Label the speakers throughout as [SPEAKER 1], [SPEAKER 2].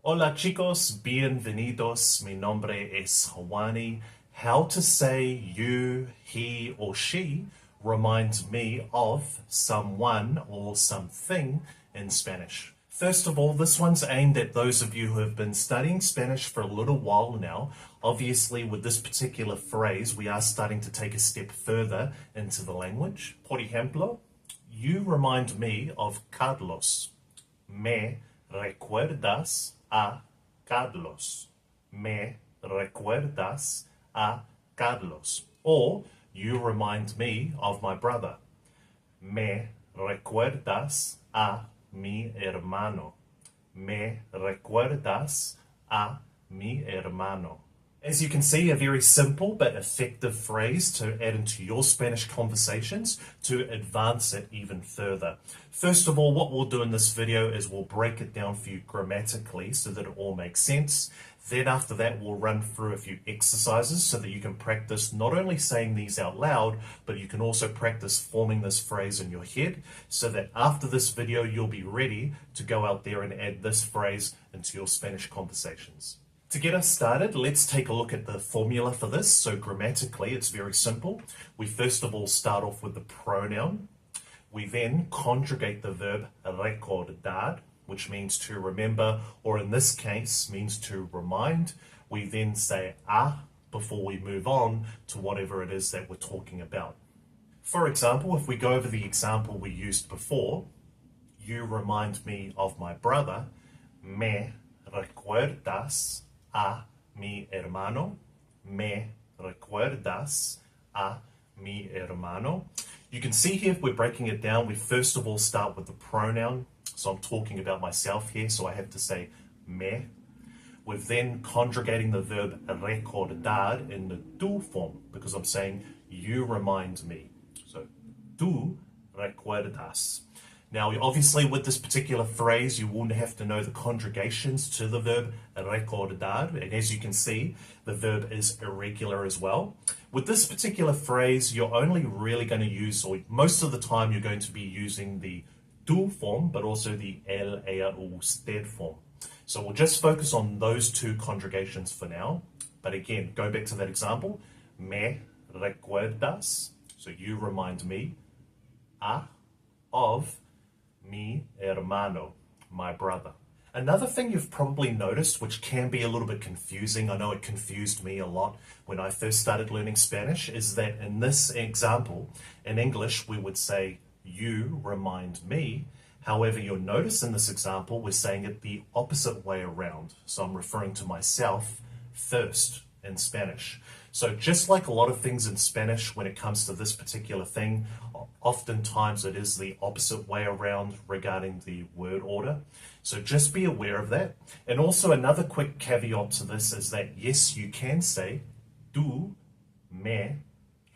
[SPEAKER 1] Hola chicos, bienvenidos. Mi nombre es Juani. How to say you, he, or she reminds me of someone or something in Spanish. First of all, this one's aimed at those of you who have been studying Spanish for a little while now. Obviously, with this particular phrase, we are starting to take a step further into the language. Por ejemplo, you remind me of Carlos. Me recuerdas a Carlos. Me recuerdas a Carlos. Or, you remind me of my brother. Me recuerdas a mi hermano. Me recuerdas a mi hermano. As you can see, a very simple but effective phrase to add into your Spanish conversations to advance it even further. First of all, what we'll do in this video is we'll break it down for you grammatically so that it all makes sense. Then after that, we'll run through a few exercises so that you can practice not only saying these out loud, but you can also practice forming this phrase in your head so that after this video, you'll be ready to go out there and add this phrase into your Spanish conversations. To get us started, let's take a look at the formula for this. So grammatically, it's very simple. We first of all start off with the pronoun. We then conjugate the verb recordar, which means to remember, or in this case, means to remind. We then say a before we move on to whatever it is that we're talking about. For example, if we go over the example we used before, you remind me of my brother. Me recuerdas a mi hermano. Me recuerdas a mi hermano. You can see here, if we're breaking it down, we first of all start with the pronoun. So I'm talking about myself here, so I have to say me. We're then conjugating the verb recordar in the tú form because I'm saying you remind me. So tú recuerdas. Now, obviously, with this particular phrase, you will have to know the conjugations to the verb recordar. And as you can see, the verb is irregular as well. With this particular phrase, you're only really going to use, or most of the time, you're going to be using the tú form, but also the él, ella, usted form. So we'll just focus on those two conjugations for now. But again, go back to that example. Me recuerdas, so you remind me, of mi hermano, my brother. Another thing you've probably noticed, which can be a little bit confusing, I know it confused me a lot when I first started learning Spanish, is that in this example, in English, we would say, you remind me. However, you'll notice in this example, we're saying it the opposite way around. So I'm referring to myself first in Spanish. So just like a lot of things in Spanish, when it comes to this particular thing, oftentimes it is the opposite way around regarding the word order. So just be aware of that. And also another quick caveat to this is that yes, you can say tú me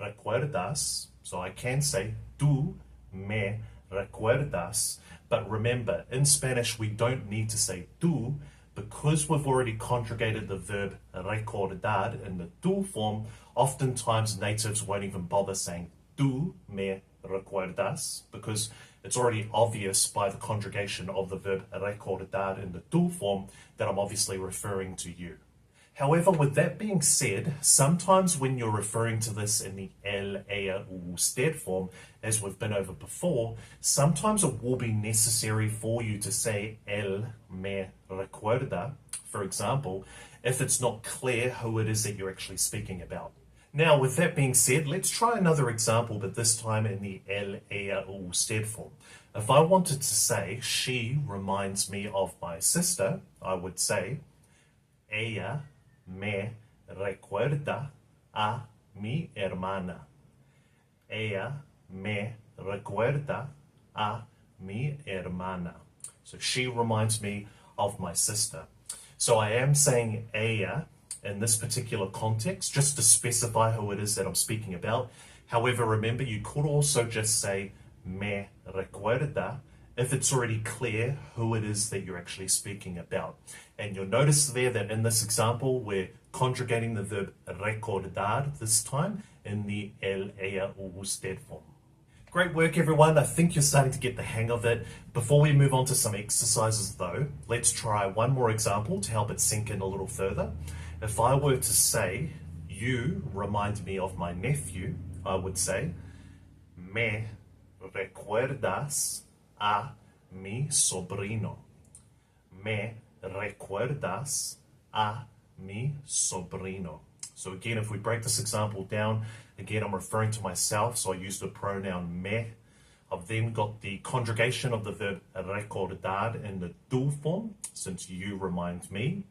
[SPEAKER 1] recuerdas. So I can say tú me recuerdas. But remember, in Spanish, we don't need to say tú because we've already conjugated the verb recordar in the tú form. Oftentimes, natives won't even bother saying tú me recuerdas because it's already obvious by the conjugation of the verb recordar in the tú form that I'm obviously referring to you. However, with that being said, sometimes when you're referring to this in the él, ella, usted form, as we've been over before, sometimes it will be necessary for you to say él me recuerda, for example, if it's not clear who it is that you're actually speaking about. Now, with that being said, let's try another example, but this time in the él, ella, usted form. If I wanted to say, she reminds me of my sister, I would say, ella me recuerda a mi hermana. Ella me recuerda a mi hermana. So she reminds me of my sister. So I am saying ella in this particular context just to specify who it is that I'm speaking about. However, remember, you could also just say me recuerda if it's already clear who it is that you're actually speaking about. And you'll notice there that in this example, we're conjugating the verb recordar this time in the él, ella, usted form. Great work, everyone. I think you're starting to get the hang of it. Before we move on to some exercises, though, let's try one more example to help it sink in a little further. If I were to say, you remind me of my nephew, I would say, me recuerdas a mi sobrino. Me recuerdas a mi sobrino. So again, if we break this example down, again, I'm referring to myself, so I use the pronoun me. I've then got the conjugation of the verb recordar in the do form, since you remind me,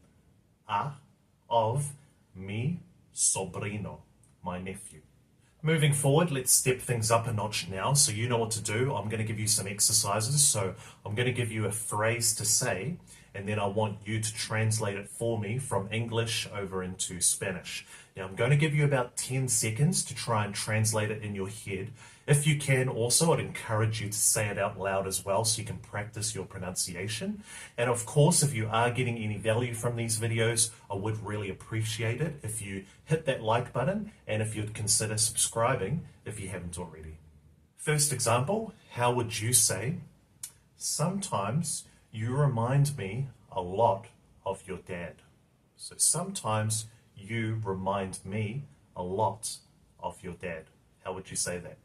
[SPEAKER 1] of mi sobrino, my nephew. Moving forward, let's step things up a notch now, so you know what to do. I'm going to give you some exercises, so I'm going to give you a phrase to say, and then I want you to translate it for me from English over into Spanish. Now, I'm going to give you about 10 seconds to try and translate it in your head. If you can also, I'd encourage you to say it out loud as well so you can practice your pronunciation. And of course, if you are getting any value from these videos, I would really appreciate it if you hit that like button and if you'd consider subscribing if you haven't already. First example, how would you say, sometimes you remind me a lot of your dad. So sometimes you remind me a lot of your dad. How would you say that?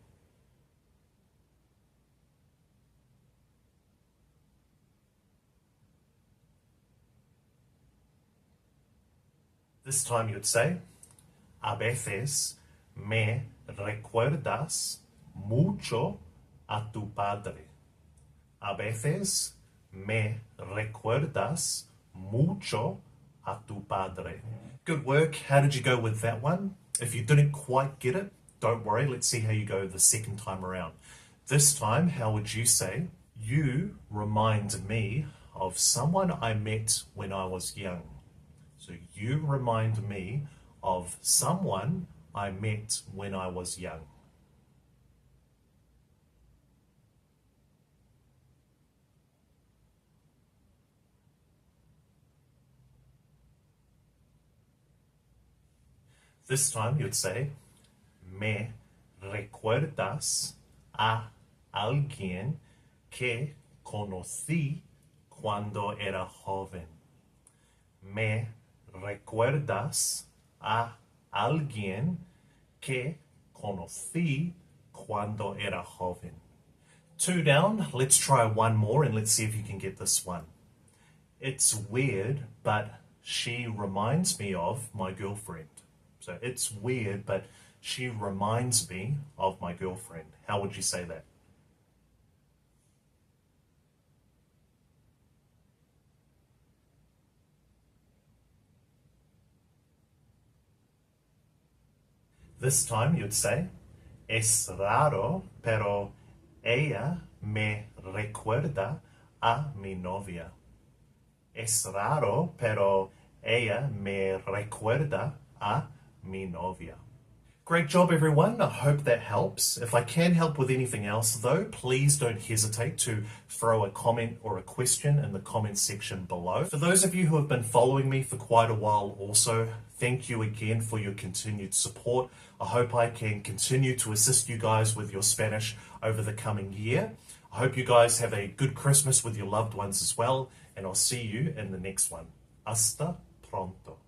[SPEAKER 1] This time you'd say, a veces me recuerdas mucho a tu padre. A veces me recuerdas mucho a tu padre. Good work. How did you go with that one? If you didn't quite get it, don't worry. Let's see how you go the second time around. This time, how would you say, you remind me of someone I met when I was young. So you remind me of someone I met when I was young. This time you'd say, me recuerdas a alguien que conocí cuando era joven. Me recuerdas a alguien que conocí cuando era joven. 2 down. Let's try one more and let's see if you can get this one. It's weird, but she reminds me of my girlfriend. So it's weird, but she reminds me of my girlfriend. How would you say that? This time you'd say, es raro, pero ella me recuerda a mi novia. Es raro, pero ella me recuerda a mi novia. Great job, everyone. I hope that helps. If I can help with anything else, though, please don't hesitate to throw a comment or a question in the comment section below. For those of you who have been following me for quite a while also, thank you again for your continued support. I hope I can continue to assist you guys with your Spanish over the coming year. I hope you guys have a good Christmas with your loved ones as well, and I'll see you in the next one. Hasta pronto.